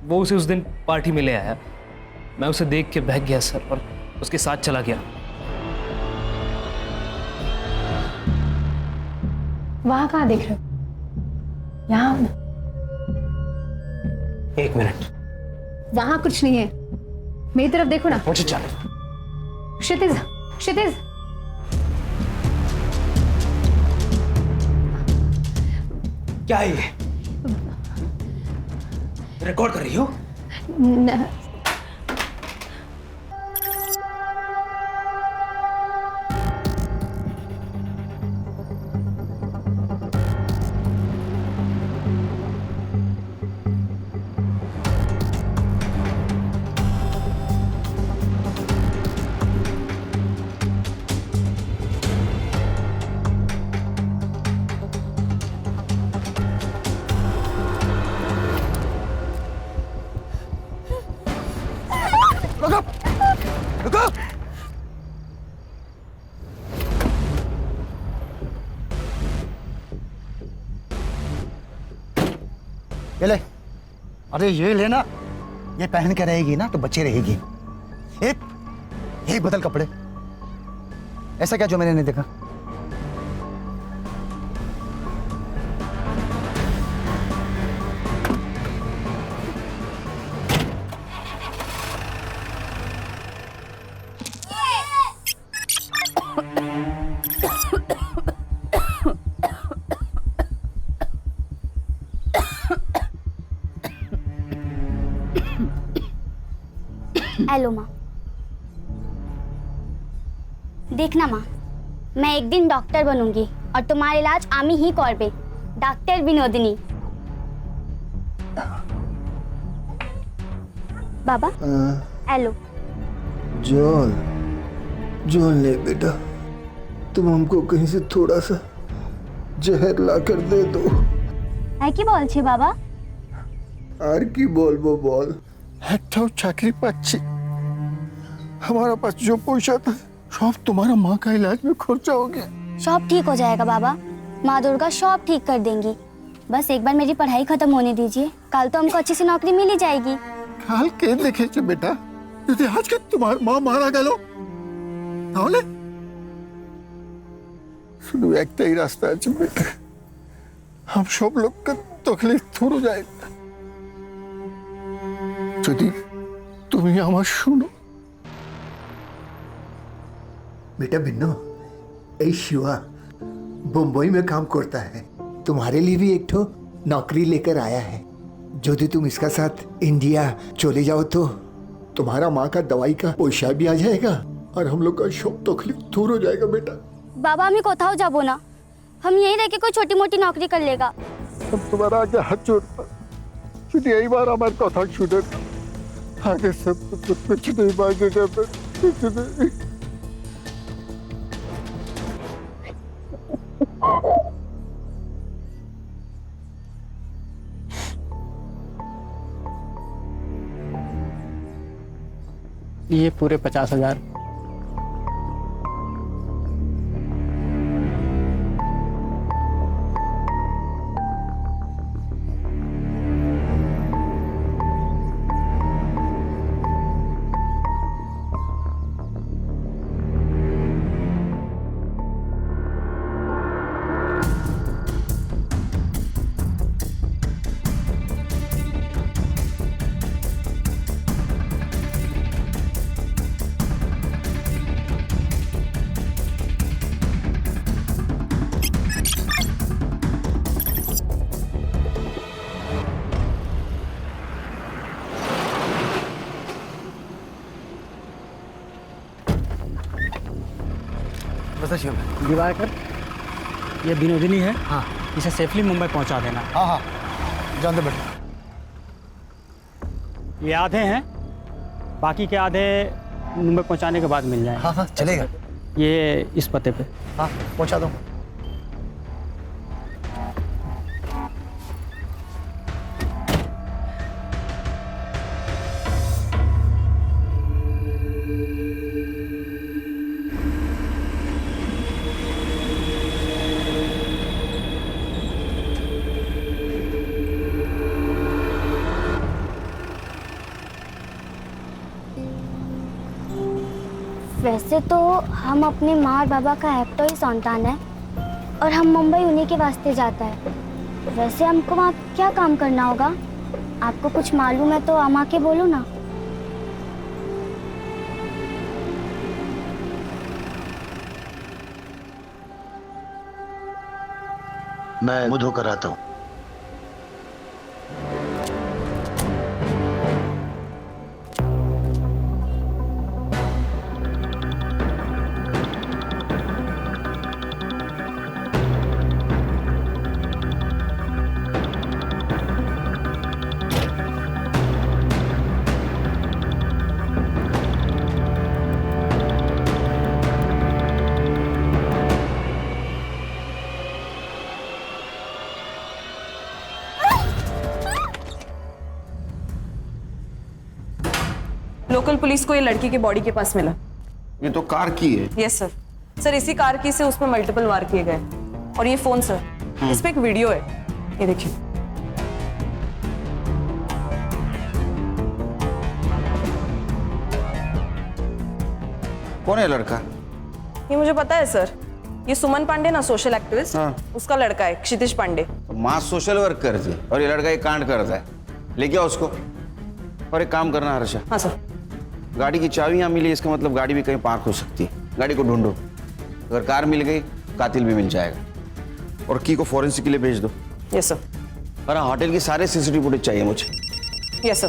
वो उसे उस दिन पार्टी में ले आया। मैं उसे देख के बहक गया सर और उसके साथ चला गया। वहां कहाँ देख रहे हो? यहाँ। एक मिनट। वहां कुछ नहीं है, मेरी तरफ देखो ना। मुझे चल। क्षितिज, क्षितिज। क्या है ये? रिकॉर्ड कर रही हो? रुको! रुको! ये ले। अरे ये लेना, ये पहन के रहेगी ना तो बच्चे रहेगी। एक बदल कपड़े। ऐसा क्या जो मैंने नहीं देखा? हेलो माँ। देखना माँ, मैं एक दिन डॉक्टर बनूंगी और तुम्हारा इलाज आमी ही करबे। डॉक्टर विनोदिनी। बाबा हेलो। जॉन, जॉन ले बेटा, तुम हमको कहीं से थोड़ा सा जहर ला कर दे दो। है की बोल छे बाबा? আর কি বলবো বল, একটাও চাকরি পাচ্ছি, हमारा पास जो पैसा था सब तुम्हारा माँ का इलाज में खर्चा हो गया। सब ठीक हो जाएगा बाबा, माँ दुर्गा सब ठीक कर देंगी। बस एक बार मेरी पढ़ाई खत्म होने दीजिए, कल तो हमको अच्छी सी नौकरी मिल ही जाएगी। কাল কে দেখেছে বেটা, যদি আজকে তোমার মা মারা গেল তাহলে? শুধু একটাই রাস্তা আছে বেটা, हम सब लोग का तकलीफ दूर हो जाएगा যদি তুমি আমার শুনো। बेटा बिन्नू, ए शिवा मुंबई में काम करता है, तुम्हारे लिए भी एक ठो नौकरी लेकर आया है। यदि तुम इसका साथ इंडिया चले जाओ तो तुम्हारा माँ का दवाई का पैसा भी आ जाएगा और हम लोग का सब तकलीफ दूर हो जाएगा बेटा। बाबा हमें कोথাও जाबो ना, हम यहीं रह के कोई छोटी मोटी नौकरी कर लेगा। हम तुम्हारा आगे हाथ जोड़ता, शुद्ध यही बार हमारे कथा छूटे, आगे सब कुछ नहीं मांगेगा, कुछ नहीं। ये पूरे 50,000। दिवाकर, ये विनोदिनी है। हाँ, इसे सेफली मुंबई पहुंचा देना। हाँ हाँ, जान दे बेटा। ये आधे हैं, बाकी के आधे मुंबई पहुंचाने के बाद मिल जाएंगे। हाँ हाँ चलेगा। ये इस पते पे। हाँ पहुंचा दो। वैसे तो हम अपने माँ और बाबा का एकटो ही संतान है और हम मुंबई उन्हीं के वास्ते जाता है। वैसे हमको वहाँ क्या काम करना होगा? आपको कुछ मालूम है तो अम्मा के बोलो ना। मैं मुंह धोकर आता हूँ। लोकल पुलिस को ये लड़की के बॉडी के पास मिला। ये तो कार की है। Yes sir. सर इसी कार की से उसमें मल्टीपल वार किए गए और ये फोन सर, इस पे एक वीडियो है, ये देखिए। कौन है लड़का? ये मुझे पता है सर, ये सुमन पांडे ना, सोशल एक्टिविस्ट, उसका लड़का है क्षितिज पांडे। माँ सोशल वर्क करती है और ये लड़का ये कांड करता है। लेके आओ उसको। और एक काम करना हर्षा, हाँ सर। गाड़ी की चाबी यहाँ मिली, इसका मतलब गाड़ी भी कहीं पार्क हो सकती है। गाड़ी को ढूंढो, अगर कार मिल गई कातिल भी मिल जाएगा। और की को फॉरेंसिक के लिए भेज दो। Yes sir. और हाँ, होटल की सारे सीसीटीवी फुटेज चाहिए मुझे। Yes sir.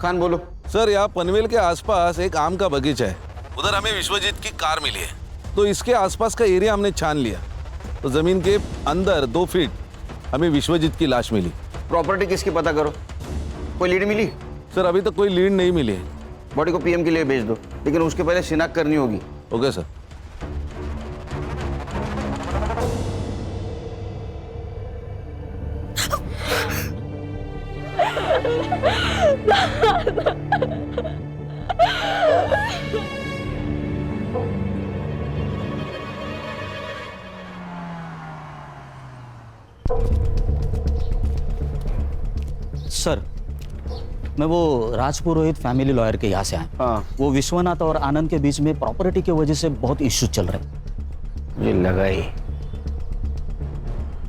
खान बोलो। सर, यहाँ पनवेल के आसपास एक आम का बगीचा है, उधर हमें विश्वजीत की कार मिली है, तो इसके आसपास का एरिया हमने छान लिया, तो जमीन के अंदर 2 फीट हमें विश्वजीत की लाश मिली। प्रॉपर्टी किसकी पता करो, कोई लीड मिली? सर, अभी तक कोई लीड नहीं मिली है। बॉडी को पीएम के लिए भेज दो, लेकिन उसके पहले शिनाख्त करनी होगी। Okay sir. सर, मैं वो राजपुरोहित फैमिली लॉयर के यहाँ से आया। हाँ। वो विश्वनाथ और आनंद के बीच में प्रॉपर्टी की वजह से बहुत इश्यूज चल रहे हैं। ये लगा ही,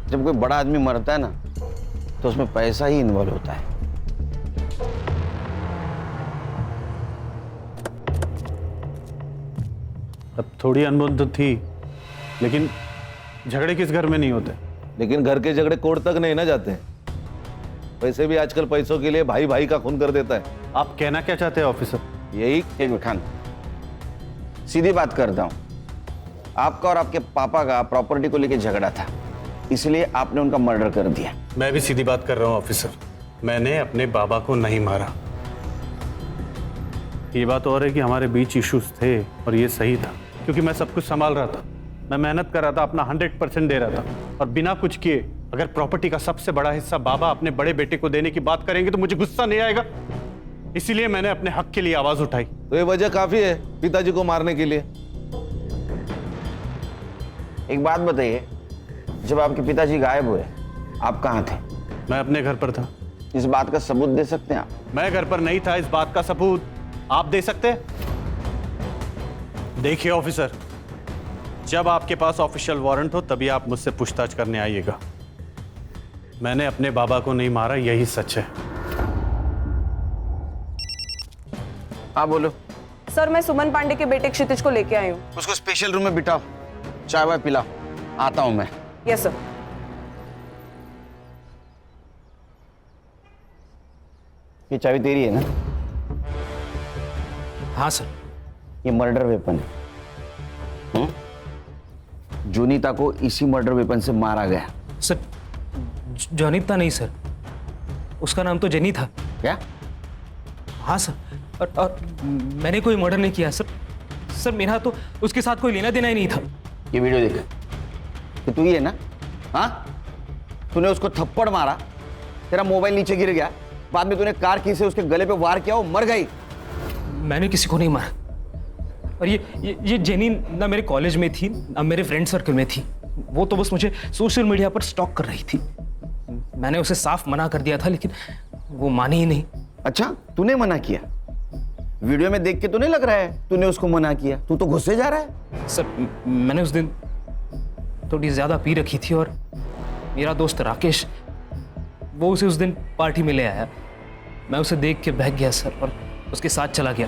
जब कोई बड़ा आदमी मरता है ना, तो उसमें पैसा ही इन्वॉल्व होता है। अब थोड़ी अनबन तो थी, लेकिन झगड़े किस घर में नहीं होते। लेकिन घर के झगड़े कोर्ट तक नहीं ना जाते। वैसे भी आजकल पैसों के लिए भाई भाई का खून कर देता है। आप कहना क्या चाहते हैं ऑफिसर? यही। एक मिनट खान, सीधी बात करता हूं। आपका और आपके पापा का प्रॉपर्टी को लेकर झगड़ा था, इसलिए आपने उनका मर्डर कर दिया। मैं भी सीधी बात कर रहा हूं ऑफिसर, मैंने अपने बाबा को नहीं मारा। ये बात और है कि हमारे बीच इश्यूज थे और ये सही था, क्योंकि मैं सब कुछ संभाल रहा था, मैं मेहनत कर रहा था, अपना 100% दे रहा था, और बिना कुछ किए अगर प्रॉपर्टी का सबसे बड़ा हिस्सा बाबा अपने बड़े बेटे को देने की बात करेंगे तो मुझे गुस्सा नहीं आएगा। इसीलिए मैंने अपने हक के लिए आवाज उठाई। तो ये वजह काफी है पिताजी को मारने के लिए। एक बात बताइए, जब आपके पिताजी गायब हुए, आप कहाँ थे? मैं अपने घर पर था। इस बात का सबूत दे सकते हैं आप? मैं घर पर नहीं था, इस बात का सबूत आप दे सकते हैं? देखिए ऑफिसर, जब आपके पास ऑफिशियल वारंट हो तभी आप मुझसे पूछताछ करने आइएगा। मैंने अपने बाबा को नहीं मारा, यही सच है। हाँ बोलो। सर मैं सुमन पांडे के बेटे क्षितिज को लेके आई हूँ। उसको स्पेशल रूम में बिठाओ, चाय वाय पिलाओ, आता हूं मैं। Yes sir. ये चाबी तेरी है ना? हाँ सर। ये मर्डर वेपन है। जूनिता को इसी मर्डर वेपन से मारा गया। सर, जॉनिता नहीं सर, उसका नाम तो जेनी था। क्या? हाँ सर, और मैंने कोई मर्डर नहीं किया सर। सर मेरा तो उसके साथ कोई लेना देना ही नहीं था। ये वीडियो देख, कि तू ही है ना? हाँ, तूने उसको थप्पड़ मारा, तेरा मोबाइल नीचे गिर गया, बाद में तूने कार की से उसके गले पे वार किया, वो मर गई। मैंने किसी को नहीं मारा। और ये जेनी ना मेरे कॉलेज में थी ना मेरे फ्रेंड सर्कल में थी। वो तो बस मुझे सोशल मीडिया पर स्टॉक कर रही थी। मैंने उसे साफ मना कर दिया था, लेकिन वो मानी ही नहीं। अच्छा, तूने मना किया? वीडियो में देख के तो नहीं लग रहा है तूने उसको मना किया, तू तो गुस्से जा रहा है। सर मैंने उस दिन थोड़ी ज़्यादा पी रखी थी और मेरा दोस्त राकेश वो उसे उस दिन पार्टी में ले आया। मैं उसे देख के बहक गया सर और उसके साथ चला गया।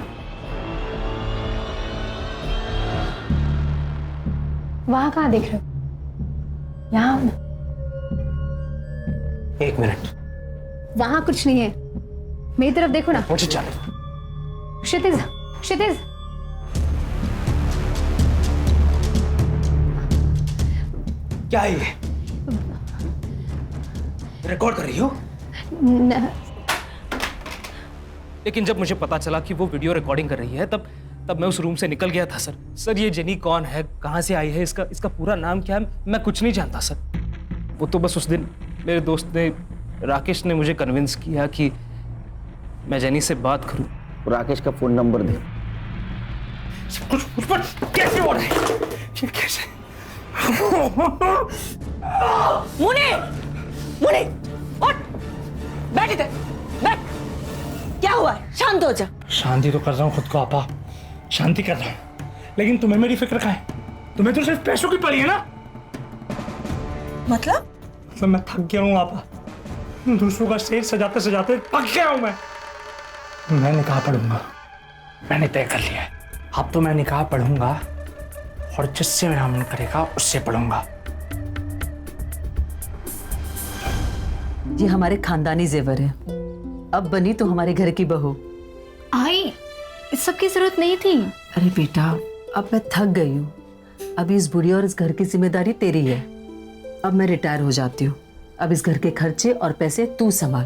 वहां कहाँ देख रहे हो? यहाँ एक मिनट, वहां कुछ नहीं है, मेरी तरफ देखो ना। मुझे जाने। क्षितिज, क्षितिज, क्या है ये? रिकॉर्ड कर रही हो? लेकिन जब मुझे पता चला कि वो वीडियो रिकॉर्डिंग कर रही है तब मैं उस रूम से निकल गया था सर। सर ये जेनी कौन है, कहाँ से आई है, इसका पूरा नाम क्या है, मैं कुछ नहीं जानता सर। वो तो बस उस दिन मेरे दोस्त ने राकेश ने मुझे कन्विंस किया कि मैं जेनी से बात करूं। राकेश का फोन नंबर दे। सब कुछ मुझ पर कैसे हो रहा है? ये कैसे? मुने, मुने, उठ, बैठ इधर, बैठ। क्या हुआ है? शांत हो जा। शांति तो कर रहा हूँ खुद को आपा, शांति कर रहा हूँ, लेकिन तुम्हें मेरी फिक्र कहाँ है? तुम्हें तो सिर्फ पैसों की पड़ी है ना। मतलब मैं थक गया हूँ आपा, दूसरों का स्टेज सजाते सजाते थक गया हूँ मैं निकाह पढ़ूंगा, मैंने तय कर लिया है। अब तो मैं निकाह पढ़ूंगा और जिससे मेरा मन करेगा उससे पढ़ूंगा। ये हमारे खानदानी जेवर है, अब बनी तो हमारे घर की बहू। आई, इस सब की जरूरत नहीं थी। अरे बेटा, अब मैं थक गई हूँ, अभी इस बुढ़ी और इस घर की जिम्मेदारी तेरी है। अब मैं रिटायर हो जाती हूँ, अब इस घर के खर्चे और पैसे तू संभाल।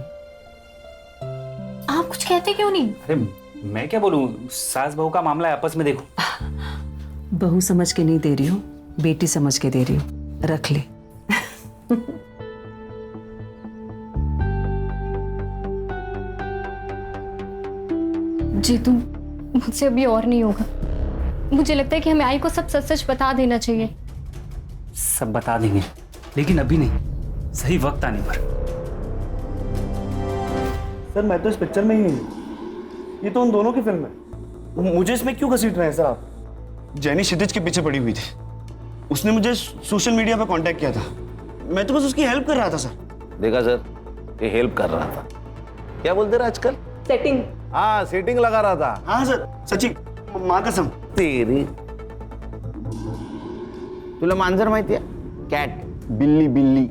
आप कुछ कहते क्यों नहीं? अरे मैं क्या बोलूं, सास बहू का मामला है, आपस में देखो। बहू समझ के नहीं दे रही हूँ, बेटी समझ के दे रही हूँ, रख ले। जीतू, मुझसे अभी और नहीं होगा। मुझे लगता है कि हमें आई को सब सच सच बता देना चाहिए। सब बता देंगे, लेकिन अभी नहीं, सही वक्त आने पर। सर मैं तो इस पिक्चर में ही नहीं हूँ, ये तो उन दोनों की फिल्म है। मुझे इसमें क्यों घसीट रहे हैं सर आप? जेनी क्षितिज के पीछे पड़ी हुई थी, उसने मुझे सोशल मीडिया पर कांटेक्ट किया था, मैं तो बस उसकी हेल्प कर रहा था सर। देखा सर, ये हेल्प कर रहा था। क्या बोलते रहे आजकल? सेटिंग। हाँ, सेटिंग लगा रहा था। हाँ सर, सच्ची माँ कसम। तेरी तुला मांजर माहिती है? कैट, बिल्ली बिल्ली।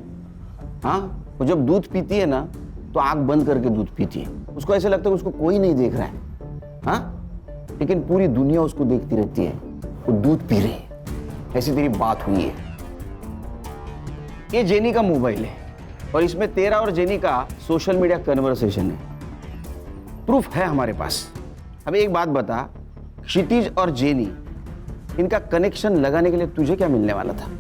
हाँ, वो जब दूध पीती है ना तो आंख बंद करके दूध पीती है। उसको ऐसे लगता है उसको कोई नहीं देख रहा है। हाँ, लेकिन पूरी दुनिया उसको देखती रहती है, वो दूध पी रही है। ऐसी तेरी बात हुई है। ये जेनी का मोबाइल है और इसमें तेरा और जेनी का सोशल मीडिया कन्वर्सेशन है, प्रूफ है हमारे पास। अब एक बात बता, क्षितिज और जेनी, इनका कनेक्शन लगाने के लिए तुझे क्या मिलने वाला था?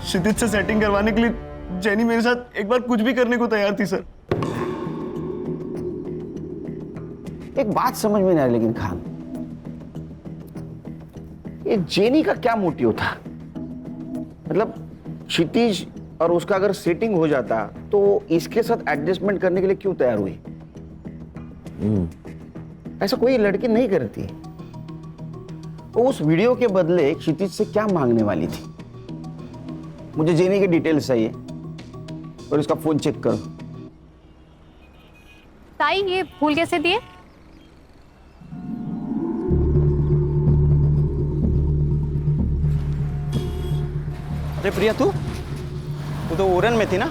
क्षितिज से सेटिंग करवाने के लिए जेनी मेरे साथ एक बार कुछ भी करने को तैयार थी सर। एक बात समझ में नहीं आ रही लेकिन खान, ये जेनी का क्या मोटिव था? मतलब क्षितिज और उसका अगर सेटिंग हो जाता तो इसके साथ एडजस्टमेंट करने के लिए क्यों तैयार हुई? ऐसा कोई लड़की नहीं करती। वो उस वीडियो के बदले क्षितिज से क्या मांगने वाली थी? मुझे जेनी की डिटेल्स चाहिए और इसका फोन चेक करो। ताई, ये फूल कैसे दिए? अरे प्रिया, तू तो ओरन में थी ना?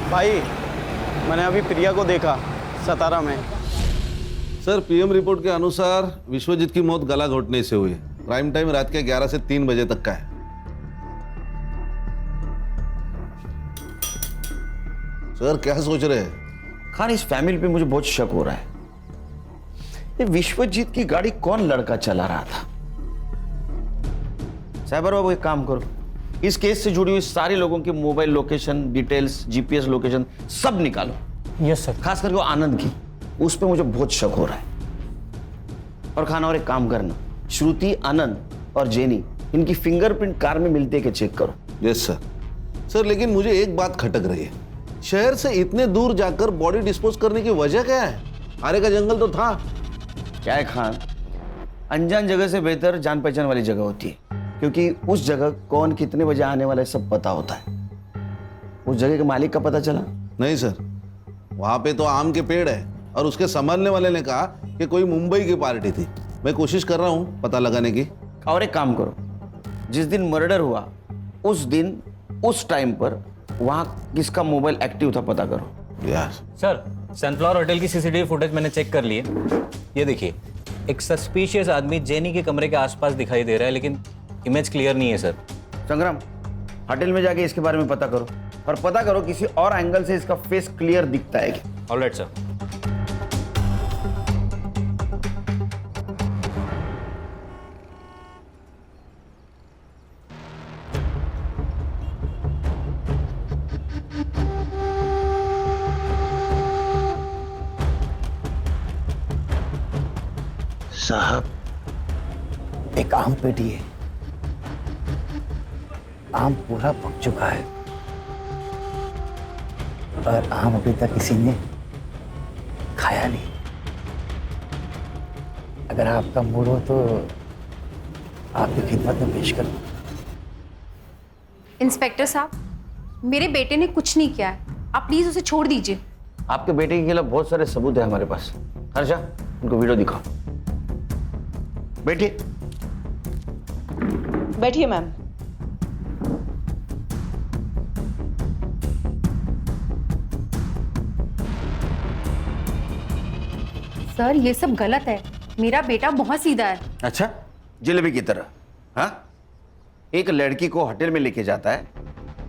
भाई, मैंने अभी प्रिया को देखा सतारा में। सर, पीएम रिपोर्ट के अनुसार विश्वजीत की मौत गला घोटने से हुई है। प्राइम टाइम रात के 11 से 3 बजे तक का है। सर, क्या सोच रहे हैं? खान, इस फैमिली पे मुझे बहुत शक हो रहा है। ये विश्वजीत की गाड़ी कौन लड़का चला रहा था? साइबर बाबू, एक काम करो, इस केस से जुड़ी हुई सारे लोगों की mobile location details, GPS location सब निकालो। Yes sir. खास करके वो आनंद की, उस पे मुझे बहुत शक हो रहा है। और खाना, और एक काम करना, श्रुति, आनंद और जेनी, इनकी फिंगरप्रिंट कार में मिलते के चेक करो। Yes sir. सर लेकिन मुझे एक बात खटक रही है, शहर से इतने दूर जाकर बॉडी डिस्पोज करने की वजह क्या है? आरे का जंगल तो था। क्या है खान, अनजान जगह से बेहतर जान पहचान वाली जगह होती है, क्योंकि उस जगह कौन कितने बजे आने वाला है सब पता होता है। उस जगह के मालिक का पता चला? नहीं सर, वहां पे तो आम के पेड़ है और उसके संभालने वाले ने कहा कि कोई मुंबई की पार्टी थी। मैं कोशिश कर रहा हूँ पता लगाने की। और एक काम करो, जिस दिन मर्डर हुआ उस दिन उस टाइम पर वहां किसका मोबाइल एक्टिव था पता करो। यार सर, सनफ्लावर होटल की सीसीटीवी फुटेज मैंने चेक कर ली है। ये देखिए, एक सस्पिशियस आदमी जेनी के कमरे के आसपास दिखाई दे रहा है, लेकिन इमेज क्लियर नहीं है सर। संग्राम, होटल में जाके इसके बारे में पता करो और पता करो किसी और एंगल से इसका फेस क्लियर दिखता है क्या। Alright sir. साहब, एक आम पेटी है, आम पूरा पक चुका है और आम अभी तक किसी ने खाया नहीं। अगर आपका मूड हो तो आपकी खिदमत में पेश करूं। इंस्पेक्टर साहब, मेरे बेटे ने कुछ नहीं किया है, आप प्लीज उसे छोड़ दीजिए। आपके बेटे के खिलाफ बहुत सारे सबूत है हमारे पास। हर्षा, उनको वीडियो दिखाओ। बैठिए। बैठिए मैम। सर, ये सब गलत है। मेरा बेटा बहुत सीधा है। अच्छा, जलेबी की तरह? हाँ, एक लड़की को होटल में लेके जाता है,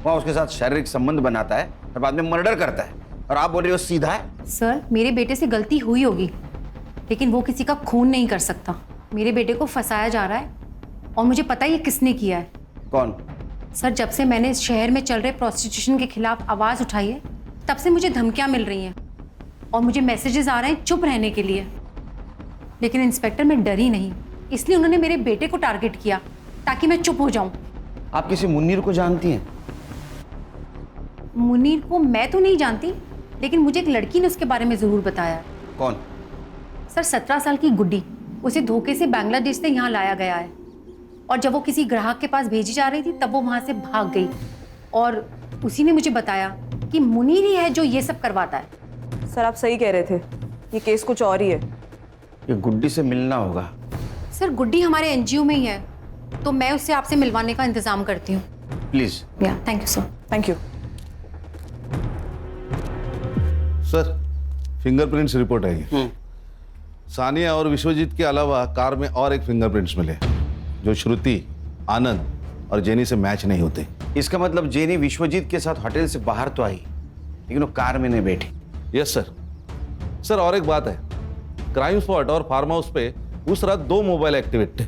वहां उसके साथ शारीरिक संबंध बनाता है और बाद में मर्डर करता है, और आप बोल रहे हो सीधा है? सर, मेरे बेटे से गलती हुई होगी, लेकिन वो किसी का खून नहीं कर सकता। मेरे बेटे को फंसाया जा रहा है और मुझे पता है ये किसने किया है। कौन? सर, जब से मैंने इस शहर में चल रहे प्रोस्टिट्यूशन के खिलाफ आवाज़ उठाई है, तब से मुझे धमकियां मिल रही हैं और मुझे मैसेजेस आ रहे हैं चुप रहने के लिए। लेकिन इंस्पेक्टर, मैं डरी नहीं, इसलिए उन्होंने मेरे बेटे को टारगेट किया ताकि मैं चुप हो जाऊं। आप किसी मुन्नीर को जानती हैं? मुनीर को मैं तो नहीं जानती, लेकिन मुझे एक लड़की ने उसके बारे में ज़रूर बताया। कौन? सर, 17 साल की गुड्डी। उसे धोखे से बांग्लादेश से यहाँ लाया गया है और जब वो किसी ग्राहक के पास भेजी जा रही थी तब वो वहाँ से भाग गई और उसी ने मुझे बताया कि मुनीर ही है जो ये सब करवाता है। सर, आप सही कह रहे थे, ये केस कुछ और ही है। ये गुड्डी से मिलना होगा। सर, गुड्डी हमारे एनजीओ में ही है, तो मैं उससे आपसे मिलवाने का इंतजाम करती हूँ। Please. Yeah, thank you sir. Thank you. Sir, fingerprints report आई। सानिया और विश्वजीत के अलावा कार में और एक फिंगरप्रिंट्स मिले जो श्रुति, आनंद और जेनी से मैच नहीं होते। इसका मतलब जेनी विश्वजीत के साथ होटल से बाहर तो आई, लेकिन वो कार में नहीं बैठी। Yes sir. सर, और एक बात है, क्राइम स्पॉट और फार्म हाउस पे उस रात 2 मोबाइल एक्टिवेट थे,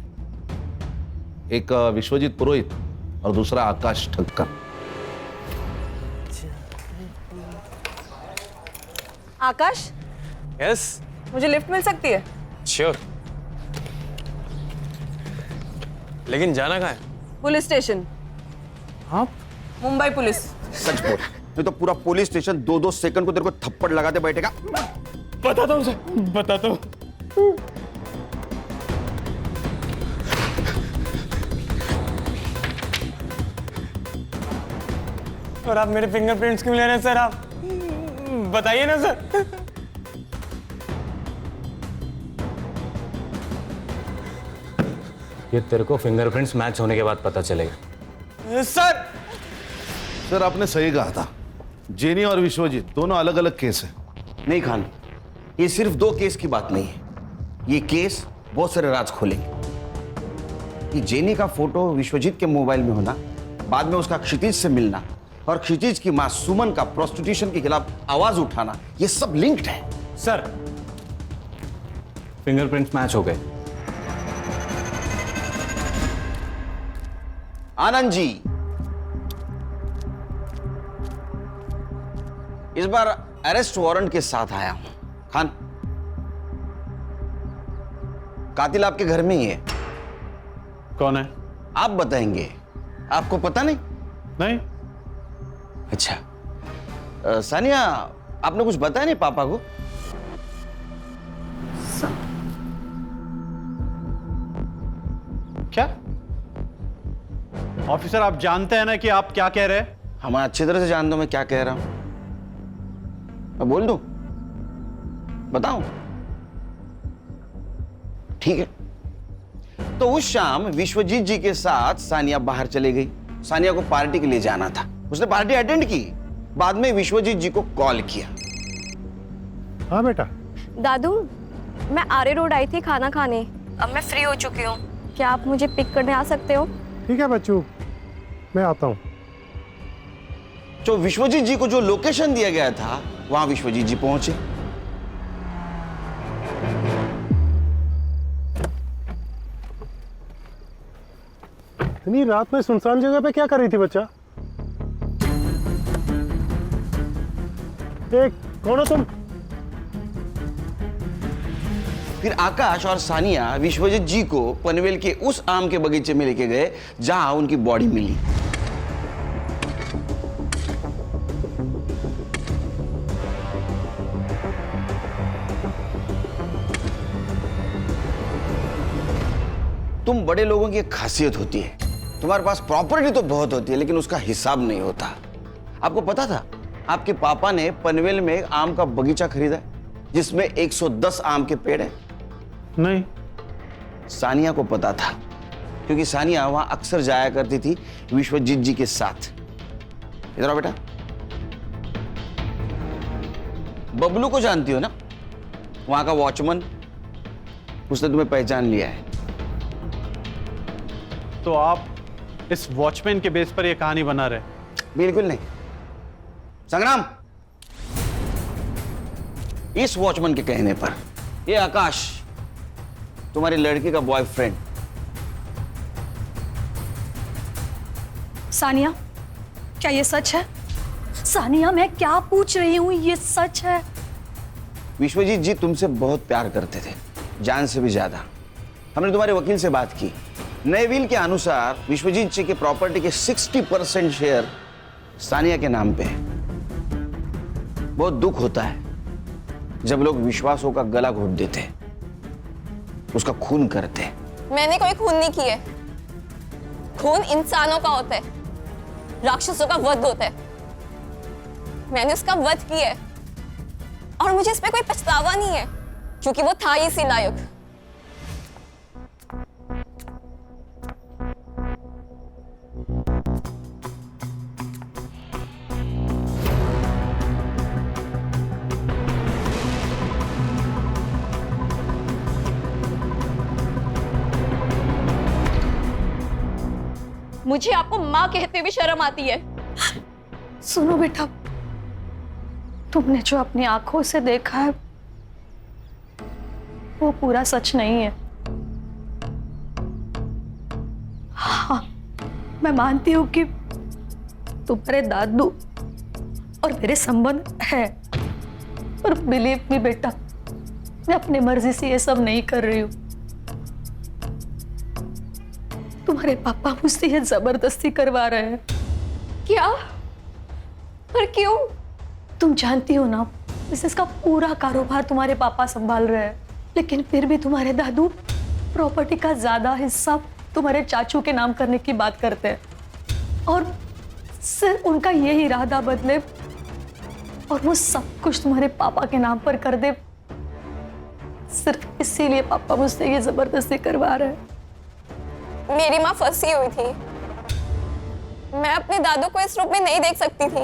एक विश्वजीत पुरोहित और दूसरा आकाश ठक्कर। आकाश, यस, मुझे लिफ्ट मिल सकती है? श्योर। लेकिन जाना कहाँ है? Police station. आप? मुंबई पुलिस। सच बोल, नहीं तो पूरा पुलिस स्टेशन 2-2 सेकंड को तेरे को थप्पड़ लगाते बैठेगा। बताता हूँ सर, बताता हूँ। और आप मेरे फिंगरप्रिंट्स क्यों ले रहे हैं सर? आप बताइए ना सर। ये तेरे को फिंगरप्रिंट्स मैच होने के बाद पता चलेगा। सर, सर, आपने सही कहा था, जेनी और विश्वजीत दोनों अलग अलग केस हैं। नहीं खान, ये सिर्फ 2 केस की बात नहीं है, ये केस बहुत सारे राज खोलेंगे। कि जेनी का फोटो विश्वजीत के मोबाइल में होना, बाद में उसका क्षितिज से मिलना और क्षितिज की मां सुमन का प्रोस्टिट्यूशन के खिलाफ आवाज उठाना, ये सब लिंक्ड है। सर, फिंगरप्रिंट्स मैच हो गए। आनंद जी, इस बार अरेस्ट वारंट के साथ आया हूं। खान, कातिल आपके घर में ही है। कौन है? आप बताएंगे, आपको पता नहीं? नहीं। अच्छा सानिया, आपने कुछ बताया नहीं पापा को? क्या ऑफिसर, आप जानते हैं ना कि आप क्या कह रहे हैं? हाँ, मैं अच्छी तरह से जानता हूं मैं क्या कह रहा हूं। मैं बोल दूं? बताऊं? ठीक है। तो उस शाम विश्वजीत जी के साथ सानिया बाहर चली गई। सानिया को पार्टी के लिए जाना था, उसने पार्टी अटेंड की। बाद में विश्वजीत जी को कॉल किया। हाँ बेटा। दादू, मैं आर्य रोड आई थी खाना खाने, अब मैं फ्री हो चुकी हूँ, क्या आप मुझे पिक करने आ सकते हो? ठीक है बच्चू, मैं आता हूँ। तो विश्वजीत जी को जो लोकेशन दिया गया था वहां विश्वजीत जी पहुंचे। इतनी रात में सुनसान जगह पे क्या कर रही थी बच्चा? कौन हो तुम? फिर आकाश और सानिया विश्वजीत जी को पनवेल के उस आम के बगीचे में लेके गए जहां उनकी बॉडी मिली। तुम बड़े लोगों की एक खासियत होती है, तुम्हारे पास प्रॉपर्टी तो बहुत होती है लेकिन उसका हिसाब नहीं होता। आपको पता था आपके पापा ने पनवेल में एक आम का बगीचा खरीदा जिसमें 110 आम के पेड़ हैं? नहीं। सानिया को पता था क्योंकि सानिया वहां अक्सर जाया करती थी विश्वजीत जी के साथ। इधर आओ बेटा। बबलू को जानती हो ना, वहां का वॉचमैन, उसने तुम्हें पहचान लिया है। तो आप इस वॉचमैन के बेस पर यह कहानी बना रहे? बिल्कुल नहीं संग्राम, इस वॉचमैन के कहने पर ये आकाश तुम्हारी लड़की का बॉयफ्रेंड। सानिया, क्या ये सच है? सानिया, मैं क्या पूछ रही हूँ, ये सच है? विश्वजीत जी तुमसे बहुत प्यार करते थे, जान से भी ज्यादा। हमने तुम्हारे वकील से बात की। नए विल के अनुसार विश्वजीत जी के प्रॉपर्टी के 60% शेयर सानिया के नाम पे है। बहुत दुख होता है जब लोग विश्वासों का गला घोट देते हैं, उसका खून करते हैं। मैंने कोई खून नहीं किया। खून इंसानों का होता है, राक्षसों का वध होता है। मैंने उसका वध किया है और मुझे इस पे कोई पछतावा नहीं है क्योंकि वो था ही इसी लायक। मुझे आपको माँ कहते हुए शर्म आती है। सुनो बेटा, तुमने जो अपनी आंखों से देखा है वो पूरा सच नहीं है। हाँ, मैं मानती हूँ कि तुम्हारे दादू और मेरे संबंध है, पर बिलीव मी बेटा, मैं अपनी मर्जी से ये सब नहीं कर रही हूँ। तुम्हारे पापा मुझसे ये जबरदस्ती करवा रहे हैं। क्या? पर क्यों? तुम जानती हो ना, बिजनेस का पूरा कारोबार तुम्हारे पापा संभाल रहे हैं, लेकिन फिर भी तुम्हारे दादू प्रॉपर्टी का ज्यादा हिस्सा तुम्हारे चाचू के नाम करने की बात करते हैं और सिर्फ उनका यही इरादा बदले और वो सब कुछ तुम्हारे पापा के नाम पर कर दे, सिर्फ इसीलिए पापा मुझसे ये जबरदस्ती करवा रहे हैं। मेरी माँ फंसी हुई थी, मैं अपने दादू को इस रूप में नहीं देख सकती थी,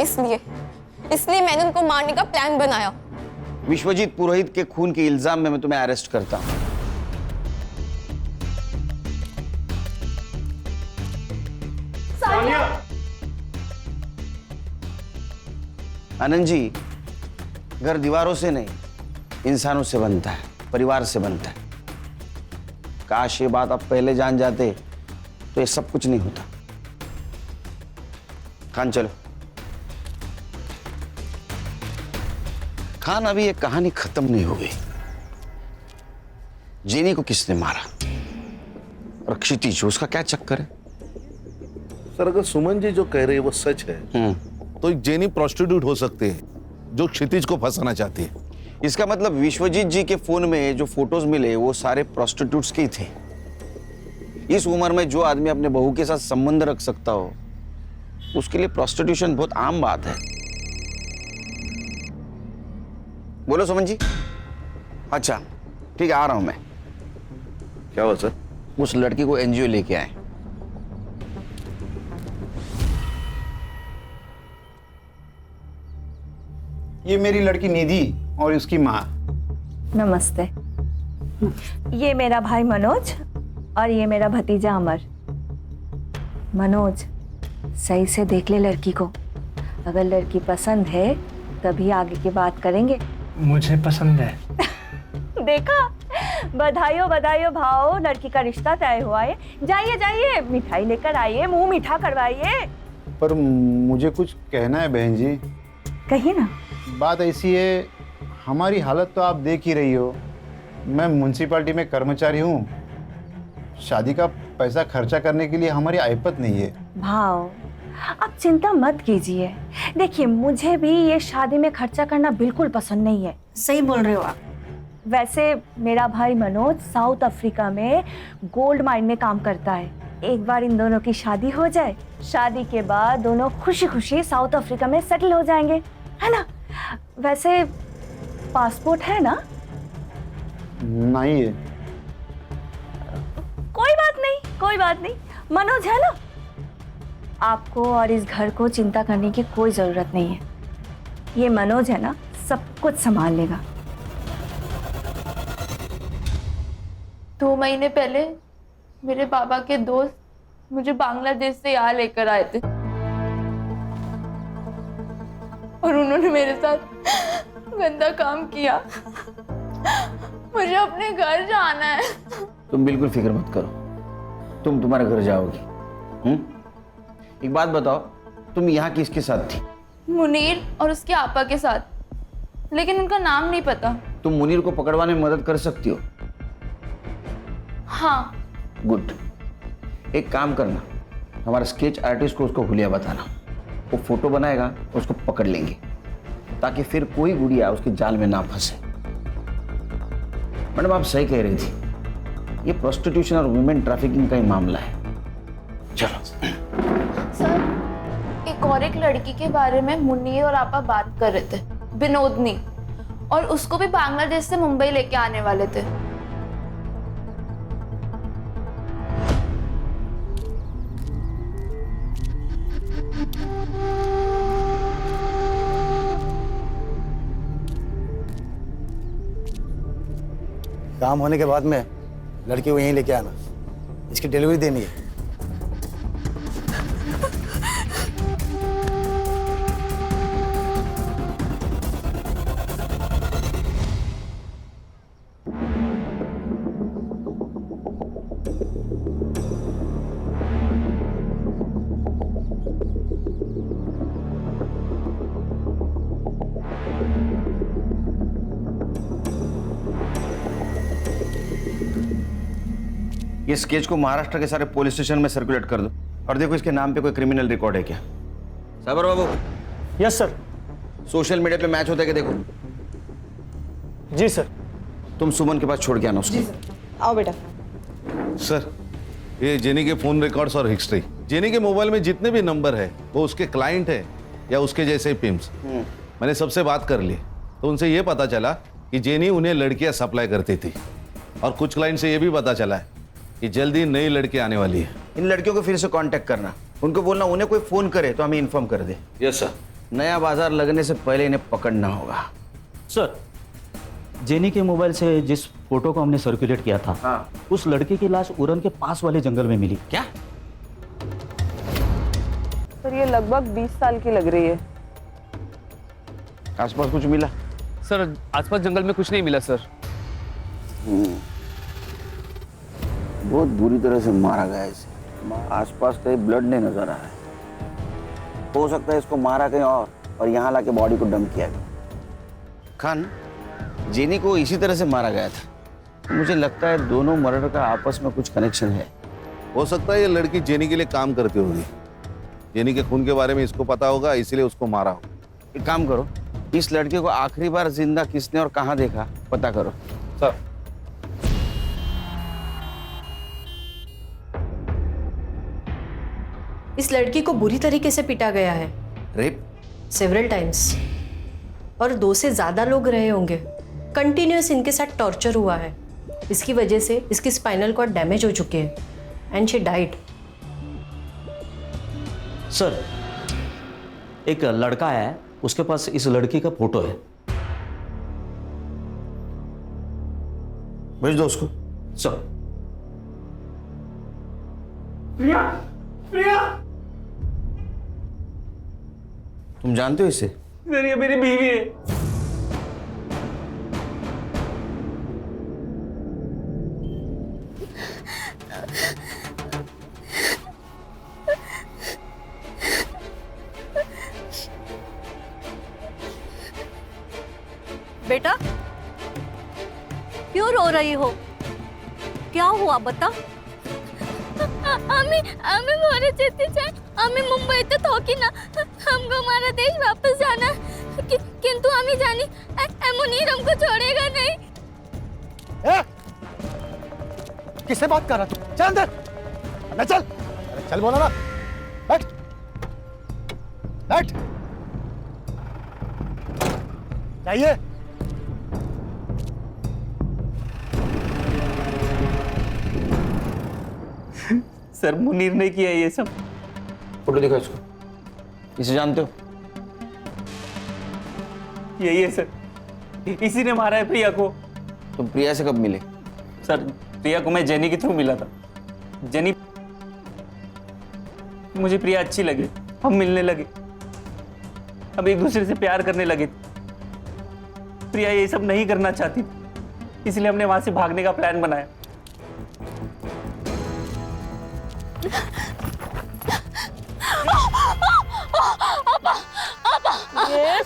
इसलिए मैंने उनको मारने का प्लान बनाया। विश्वजीत पुरोहित के खून के इल्जाम में मैं तुम्हें अरेस्ट करता हूं। सानिया! आनंद जी, घर दीवारों से नहीं इंसानों से बनता है, परिवार से बनता है। काश ये बात आप पहले जान जाते तो ये सब कुछ नहीं होता। खान चलो। खान, अभी ये कहानी खत्म नहीं हो गई। जेनी को किसने मारा और क्षितिज, उसका क्या चक्कर है? सर अगर सुमन जी जो कह रहे हैं वो सच है तो एक जेनी प्रोस्टिट्यूट हो सकते हैं जो क्षितिज को फंसाना चाहती है। इसका मतलब विश्वजीत जी के फोन में जो फोटोज मिले वो सारे प्रोस्टिट्यूट्स के ही थे। इस उम्र में जो आदमी अपने बहू के साथ संबंध रख सकता हो उसके लिए प्रोस्टिट्यूशन बहुत आम बात है। बोलो सुमन जी। अच्छा ठीक है, आ रहा हूं मैं। क्या हुआ सर? उस लड़की को एनजीओ लेके आए। ये मेरी लड़की निधि और उसकी माँ। नमस्ते। ये मेरा भाई मनोज और ये मेरा भतीजा अमर। मनोज, सही से देख ले लड़की को। अगर लड़की पसंद है तभी आगे की बात करेंगे। मुझे पसंद है। देखा, बधाइयों बधाइयों भाव, लड़की का रिश्ता तय हुआ है। जाइए जाइए, मिठाई लेकर आइए, मुंह मीठा करवाइए। पर मुझे कुछ कहना है बहन जी। कहिए ना। बात ऐसी है, हमारी हालत तो आप देख ही रही हो। मैं म्युनिसिपैलिटी में कर्मचारी हूँ। शादी का पैसा खर्चा करने के लिए हमारी आयपत नहीं है। भाव, आप चिंता मत कीजिए। देखिए, मुझे भी ये शादी में खर्चा करना बिल्कुल पसंद नहीं है। सही बोल रहे हो आप। वैसे मेरा भाई मनोज साउथ अफ्रीका में गोल्ड माइन में काम करता है। एक बार इन दोनों की शादी हो जाए, शादी के बाद दोनों खुशी खुशी साउथ अफ्रीका में सेटल हो जाएंगे, है ना? वैसे पासपोर्ट है ना? नहीं है। कोई बात नहीं, कोई बात नहीं। मनोज है ना? आपको और इस घर को चिंता करने की कोई जरूरत नहीं है। ये मनोज है ना, सब कुछ संभाल लेगा। 2 महीने पहले मेरे बाबा के दोस्त मुझे बांग्लादेश से यहाँ लेकर आए थे और उन्होंने मेरे साथ गंदा काम किया। मुझे अपने घर जाना है। तुम बिल्कुल फिक्र मत करो, तुम तुम्हारे घर जाओगी। एक बात बताओ, तुम यहाँ किसके साथ थी? मुनीर और उसके आपा के साथ, लेकिन उनका नाम नहीं पता। तुम मुनीर को पकड़वाने में मदद कर सकती हो? हाँ। गुड। एक काम करना, हमारा स्केच आर्टिस्ट को उसको हुलिया बताना। वो फोटो बनाएगा, उसको पकड़ लेंगे ताकि फिर कोई गुड़िया उसके जाल में ना फंसे। मैडम आप सही कह रही थी, ये प्रोस्टिट्यूशन और वुमेन ट्रैफिकिंग का ही मामला है। चलो। सर, एक लड़की के बारे में मुन्नी और आपा बात कर रहे थे, विनोदनी, और उसको भी बांग्लादेश से मुंबई लेके आने वाले थे। काम होने के बाद में लड़की को यहीं लेके आना, इसकी डिलीवरी देनी है। ये स्केच को महाराष्ट्र के सारे पुलिस स्टेशन में सर्कुलेट कर दो और देखो इसके नाम पे कोई क्रिमिनल रिकॉर्ड है क्या। साबर बाबू। Yes sir. सोशल मीडिया पे मैच होता है कि देखो। जी सर। तुम सुमन के पास छोड़ के आना उसको। आओ बेटा। सर, ये जेनी के फोन रिकॉर्ड्स और हिस्ट्री, जेनी के मोबाइल में जितने भी नंबर है वो उसके क्लाइंट है या उसके जैसे पिम्स। मैंने सबसे बात कर ली तो उनसे ये पता चला कि जेनी उन्हें लड़कियां सप्लाई करती थी, और कुछ क्लाइंट से ये भी पता चला है कि जल्दी नई लड़की आने वाली है। इन लड़कियों को फिर से कांटेक्ट करना, उनको बोलना उन्हें कोई फोन करे तो हमें इन्फॉर्म कर दे। Yes sir. नया बाजार लगने से पहले इन्हें पकड़ना होगा। सर, जेनी के मोबाइल से जिस फोटो को हमने सर्कुलेट किया था, हाँ। उस लड़के की लाश उरन के पास वाले जंगल में मिली। क्या? सर, ये लगभग 20 साल की लग रही है। आसपास कुछ मिला? सर, आसपास जंगल में कुछ नहीं मिला सर। बहुत बुरी तरह से मारा गया इसे। आसपास कहीं ब्लड नहीं नजर आ रहा है। हो सकता है इसको मारा कहीं और यहाँ लाके बॉडी को डंप किया गया। खान, जेनी को इसी तरह से मारा गया था। मुझे लगता है दोनों मर्डर का आपस में कुछ कनेक्शन है। हो सकता है ये लड़की जेनी के लिए काम करती होगी, जेनी के खून के बारे में इसको पता होगा, इसीलिए उसको मारा होगा। एक काम करो, इस लड़के को आखिरी बार जिंदा किसने और कहाँ देखा पता करो। सर इस लड़की को बुरी तरीके से पीटा गया है, रेप? सेवरल टाइम्स, और 2 से ज्यादा लोग रहे होंगे। कंटिन्यूअस इनके साथ टॉर्चर हुआ है। इसकी वजह से इसकी स्पाइनल कॉर्ड डैमेज हो चुके हैं एंड शी डाइड। सर एक लड़का है, उसके पास इस लड़की का फोटो है। भेज दो उसको। सर प्रिया, प्रिया, तुम जानते हो इसे? सर ये मेरी बीवी है। बेटा क्यों रो रही हो? क्या हुआ बता? আমি ঘরে যেতে চাই। আমি মুম্বাইতে থাকি না। हमको हमारा देश वापस जाना है। किंतु আমি জানি मुनीर हमको छोड़ेगा नहीं। किससे बात कर रहा तू? चल अंदर। अंदर चल। अरे चल बोला ना। बैठ। बैठ। चाहिए? सर मुनीर ने किया ये सब। फोटो दिखाओ इसको। इसे जानते हो? यही है सर, इसी ने मारा है प्रिया को। तुम प्रिया से कब मिले? सर प्रिया को मैं जेनी के थ्रू मिला था। जेनी, मुझे प्रिया अच्छी लगी, हम मिलने लगे, अब एक दूसरे से प्यार करने लगे। प्रिया ये सब नहीं करना चाहती, इसलिए हमने वहां से भागने का प्लान बनाया। ये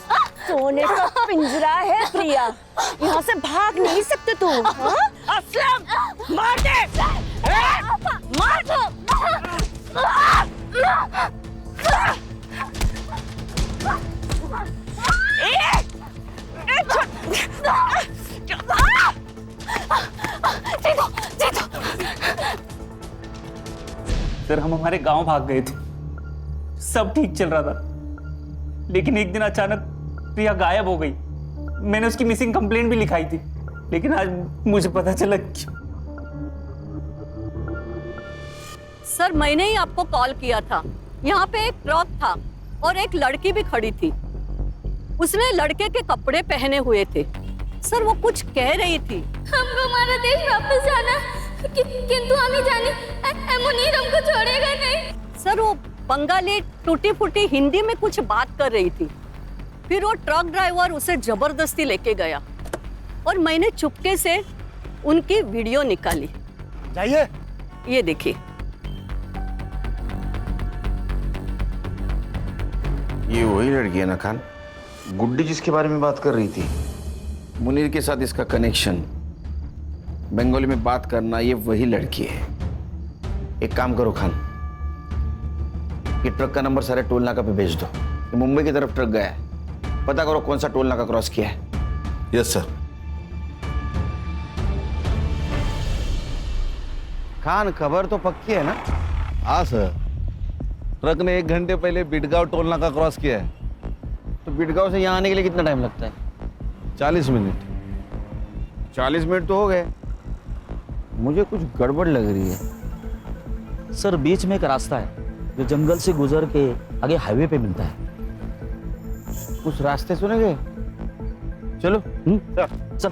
सोने का पिंजरा है प्रिया, यहाँ से भाग नहीं सकते तुम। असलम मार दे, मार दो। सर हम हमारे गांव भाग गए थे, सब ठीक चल रहा था, लेकिन एक दिन अचानक प्रिया गायब हो गई। मैंने उसकी मिसिंग कंप्लेंट भी लिखाई थी, लेकिन आज मुझे पता चला कि सर मैंने ही आपको कॉल किया था। यहाँ पे एक ट्रक था और एक लड़की भी खड़ी थी। उसने लड़के के कपड़े पहने हुए थे। सर वो कुछ कह रही थी। हमको हमारा देश वापस जाना है। किंतु हमें जाने मुनीर हमको छोड़ेगा नहीं। सर वो बंगाली टूटी फूटी हिंदी में कुछ बात कर रही थी। फिर वो ट्रक ड्राइवर उसे जबरदस्ती लेके गया और मैंने चुपके से उनकी वीडियो निकाली। जाइए। ये देखिए। ये वही लड़की है ना खान, गुड्डी जिसके बारे में बात कर रही थी? मुनीर के साथ इसका कनेक्शन, बंगाली में बात करना, ये वही लड़की है। एक काम करो खान, ये ट्रक का नंबर सारे टोल नाका पे भेज दो। ये मुंबई की तरफ ट्रक गया है, पता करो कौन सा टोल नाका क्रॉस किया है। Yes sir. खान खबर तो पक्की है ना? हाँ सर, ट्रक ने 1 घंटे पहले बिडगांव टोल नाका क्रॉस किया है। तो बिडगांव से यहाँ आने के लिए कितना टाइम लगता है? 40 मिनट। 40 मिनट तो हो गए। मुझे कुछ गड़बड़ लग रही है। सर बीच में एक रास्ता है जो जंगल से गुजर के आगे हाईवे पे मिलता है। उस रास्ते सुने गए? चलो। चल।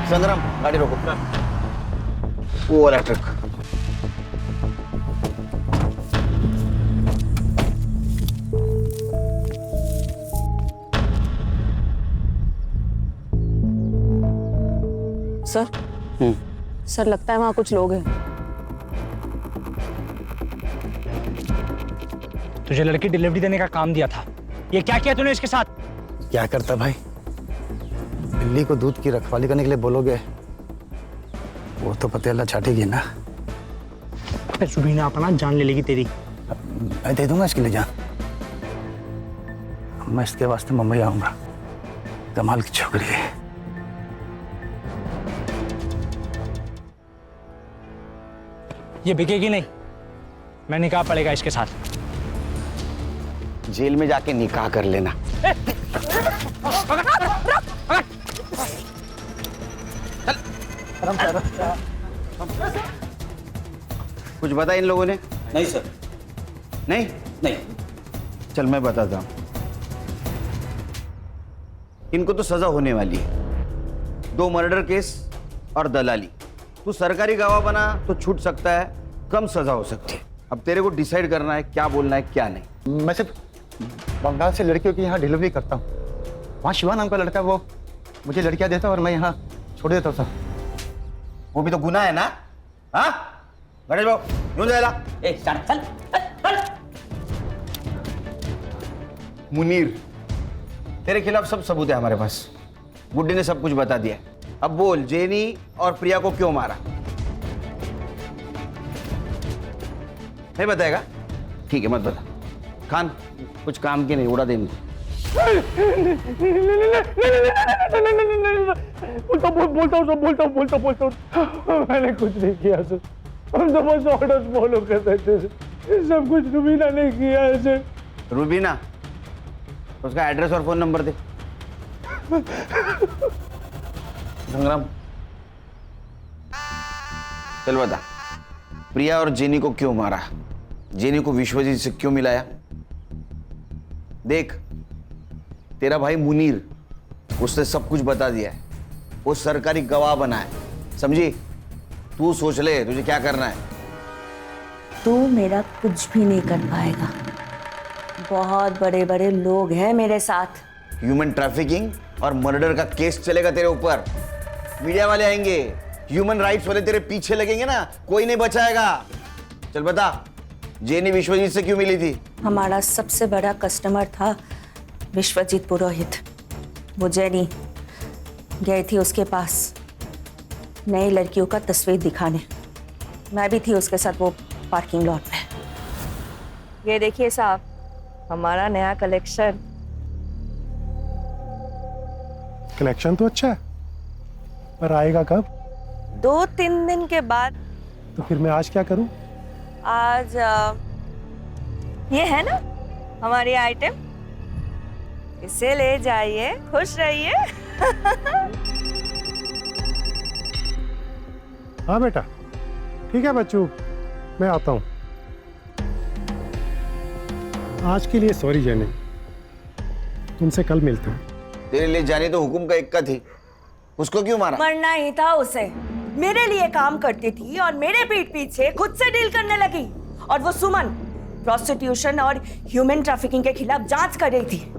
संग्राम गाड़ी रोको। वो वाला ट्रक। सर सर लगता है वहां कुछ लोग हैं। तुझे लड़की डिलीवरी देने का काम दिया था, ये क्या किया तूने इसके साथ? क्या करता भाई? बिल्ली को दूध की रखवाली करने के लिए बोलोगे वो तो पतेला चाटेगी ना। सुबीना अपना जान ले लेगी तेरी। मैं दे दूंगा इसके लिए जान। मैं इसके वास्ते मुंबई आऊंगा। कमाल की छोकरी है। ये बिकेगी नहीं, मैं निकाह पड़ेगा इसके साथ। जेल में जाके निकाह कर लेना। कुछ बता इन लोगों ने? नहीं सर। नहीं नहीं। चल मैं बताता हूं। इनको तो सजा होने वाली है। 2 मर्डर केस और दलाली। तू सरकारी गवाह बना तो छूट सकता है, कम सजा हो सकती है। अब तेरे को डिसाइड करना है क्या बोलना है क्या नहीं। मैं सिर्फ बंगाल से लड़कियों की यहाँ डिलीवरी करता हूँ। वहाँ शिवा नाम का लड़का, वो मुझे लड़कियाँ देता और मैं यहाँ छोड़ देता हूँ सर। वो भी तो गुनाह है ना? हाँ गणेश भाऊ यूं जाएगा। चल। मुनीर, तेरे खिलाफ सब सबूत है हमारे पास। गुड्डी ने सब कुछ बता दिया। अब बोल, जेनी और प्रिया को क्यों मारा? नहीं बताएगा? ठीक है मत बता। खान कुछ काम की नहीं, उड़ा दे इनको। बोलता हूँ। मैंने कुछ नहीं किया सर। हम तो बस ऑर्डर्स फॉलो कर रहे थे। सब कुछ रुबीना ने किया है सर। रुबीना, उसका एड्रेस और फोन नंबर दे। संग्राम चल बता, प्रिया और जेनी को क्यों मारा? जेनी को विश्वजीत से क्यों मिलाया? देख, तेरा भाई मुनीर, उसने सब कुछ बता दिया है। वो सरकारी गवाह बना है, समझी? तू सोच ले तुझे क्या करना है। तू मेरा कुछ भी नहीं कर पाएगा। बहुत बड़े बड़े लोग हैं मेरे साथ। ह्यूमन ट्रैफिकिंग और मर्डर का केस चलेगा तेरे ऊपर। मीडिया वाले आएंगे, ह्यूमन राइट्स वाले तेरे पीछे लगेंगे ना, कोई नहीं बचाएगा। चल बता, जेनी विश्वजीत से क्यों मिली थी? हमारा सबसे बड़ा कस्टमर था विश्वजीत पुरोहित। वो जेनी गई थी उसके पास नई लड़कियों का तस्वीर दिखाने। मैं भी थी उसके साथ वो पार्किंग लॉट में। ये देखिए साहब, हमारा नया कलेक्शन। कलेक्शन तो अच्छा है, पर आएगा कब? 2-3 दिन के बाद। तो फिर मैं आज क्या करूं? आज ये है ना हमारी आइटम, इसे ले जाइए, खुश रहिए। हाँ बेटा, ठीक है बच्चू, मैं आता हूँ। आज के लिए सॉरी जेनी, तुमसे कल मिलता हूँ। तेरे लिए जानी तो हुकुम का इक्का थी, उसको क्यों मारा? मरना ही था उसे। मेरे लिए काम करती थी और मेरे पीठ पीछे खुद से डील करने लगी। और वो सुमन प्रोस्टिट्यूशन और ह्यूमन ट्रैफिकिंग के खिलाफ जांच कर रही थी।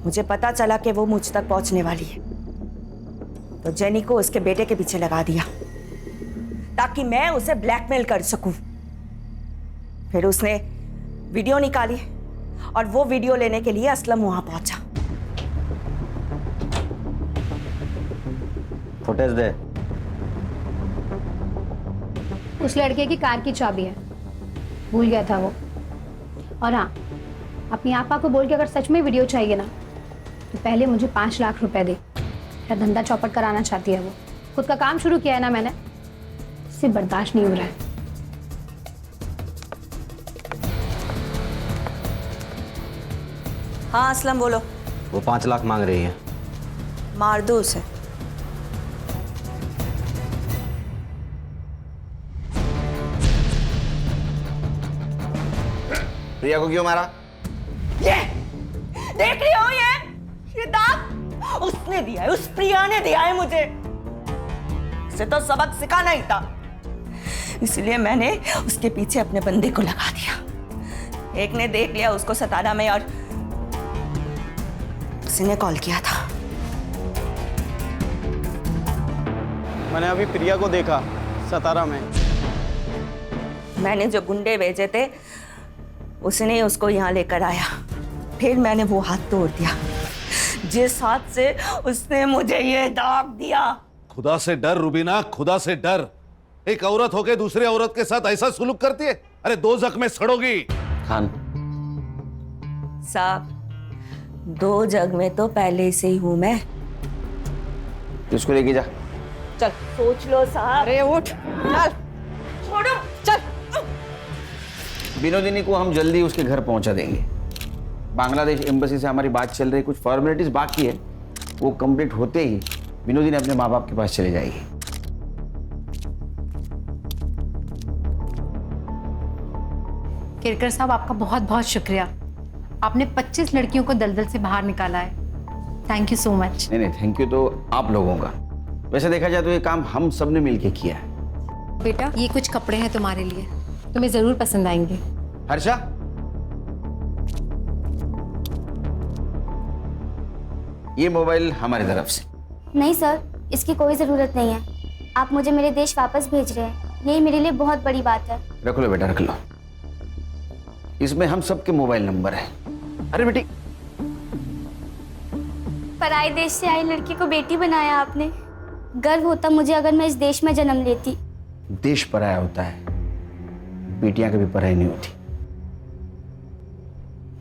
मुझे पता चला कि वो मुझ तक पहुंचने वाली है, तो जेनी को उसके बेटे के पीछे लगा दिया ताकि मैं उसे ब्लैकमेल कर सकूं। फिर उसने वीडियो निकाली और वो वीडियो लेने के लिए असलम वहां पहुंचा। फुटेज दे। उस लड़के की कार की चाबी है, भूल गया था वो। और हाँ, अपनी आपा को बोल के अगर सच में वीडियो चाहिए ना, तो पहले मुझे 5 लाख रुपए दे। क्या धंधा चौपट कराना चाहती है वो। खुद का काम शुरू किया है ना मैंने, इससे बर्दाश्त नहीं हो रहा है। हाँ असलम बोलो। वो 5 लाख मांग रही है। मार दो उसे। प्रिया को क्यों मारा? ये देख रही हो, ये दाग उसने दिया है, उस प्रिया ने दिया है मुझे। उसे तो सबक सिखाना ही था, इसलिए मैंने उसके पीछे अपने बंदे को लगा दिया। एक ने देख लिया उसको सतारा में और उसी ने कॉल किया था। मैंने अभी प्रिया को देखा सतारा में। मैंने जो गुंडे भेजे थे उसने उसको यहाँ लेकर आया। फिर मैंने वो हाथ तोड़ दिया जिस हाथ से उसने मुझे ये दाग दिया। खुदा से डर रुबीना, खुदा से डर। एक औरत होके दूसरी औरत के साथ ऐसा सुलूक करती है? अरे दोज़ख में सड़ोगी। खान साहब, 2 जग में तो पहले से ही हूं मैं। इसको लेके जा। चल सोच लो साहब। अरे उठ, चल छोड़ो, चल। विनोदिनी को हम जल्दी उसके घर पहुंचा देंगे। बांग्लादेश एम्बेसी से हमारी बात चल रही, कुछ फॉर्मेलिटीज बाकी है, वो कंप्लीट होते ही विनोदिनी अपने माँ बाप के पास चले जाएगी। केरकर साहब, आपका बहुत बहुत शुक्रिया। आपने 25 लड़कियों को दलदल से बाहर निकाला है। Thank you so much. नहीं, थैंक यू तो आप लोगों का। वैसे देखा जाए तो ये काम हम सब ने मिलके किया है। बेटा, ये कुछ कपड़े हैं तुम्हारे लिए, तुम्हें जरूर पसंद आएंगे। हर्षा, ये मोबाइल हमारी तरफ से। नहीं सर, इसकी कोई ज़रूरत नहीं है। आप मुझे मेरे देश वापस भेज रहे हैं, यही मेरे लिए बहुत बड़ी बात है। रख लो बेटा, रख लो। इसमें हम सबके मोबाइल नंबर है। अरे बेटी, पराए देश से आई लड़की को बेटी बनाया आपने। गर्व होता मुझे अगर मैं इस देश में जन्म लेती। देश पराया होता है, बेटियां कभी पराई नहीं होती।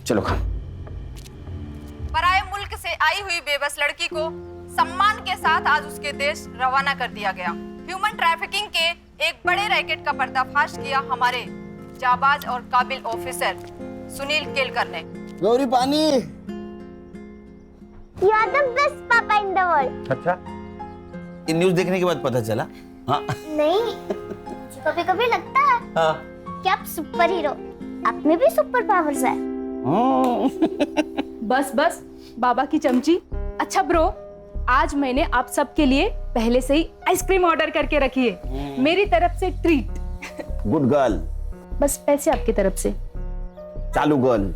चलो खान। पराए मुल्क से आई हुई बेबस लड़की को सम्मान के साथ आज उसके देश रवाना कर दिया गया। ह्यूमन ट्रैफिकिंग के एक बड़े रैकेट का पर्दाफाश किया हमारे जाबाज और काबिल ऑफिसर सुनील केलकर ने। गौरी पानी। You are the best papa in the world. अच्छा, ये न्यूज़ देखने के बाद पता चला? हाँ। नहीं, मुझे कभी-कभी लगता है हाँ। कि आप सुपर हीरो, आप में भी सुपर पावर्स है। बस बस बाबा की चमची। अच्छा ब्रो, आज मैंने आप सबके लिए पहले से ही आइसक्रीम ऑर्डर करके रखी है, मेरी तरफ से ट्रीट। Good girl. बस पैसे आपकी तरफ से। चालू गर्ल।